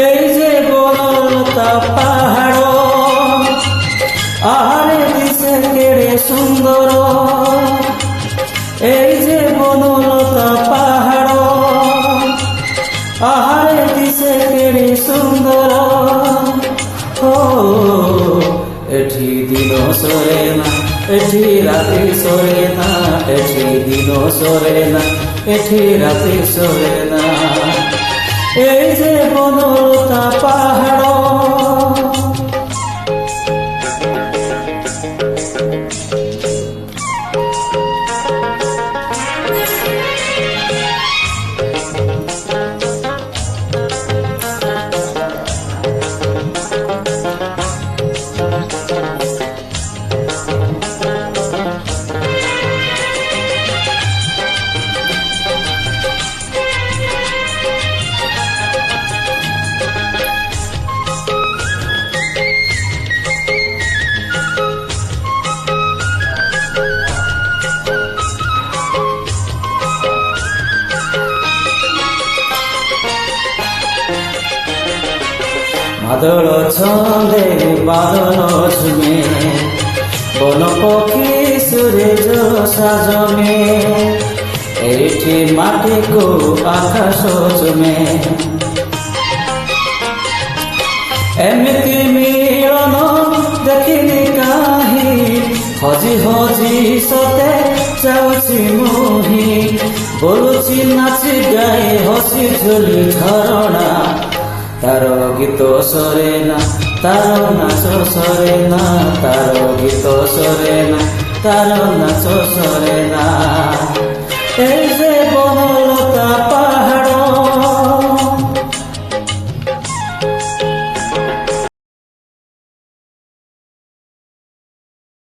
এই যে বনলতা পাহাড় আহারে দিছে কেড়ে সুন্দর, এই যে বনলতা পাহাড় আহারে দিছে কেড়ে সুন্দর। ও এঠি দিন সরে না, এঠি রাতে সরে না, এঠি দিন সরে না, এঠি রাতে সরে না। এই যে বনলতা পাহাড় বাদল ছন্দে বাদল ঝুমে, বন পক্ষী সূর্য সাজমে, এইটি মাটি কো আকাশ চুমে। এমিতি মিলন দেখিনি কাহি, হজি হজি সতে যাଉଛି মোহি, বলুছি নাচি গাই হসি ঝুলি ঝরଣା। তার গীত সরে না, তার নাচ সরে না, তার গীত সরে না, তার নাচ সরে না। এই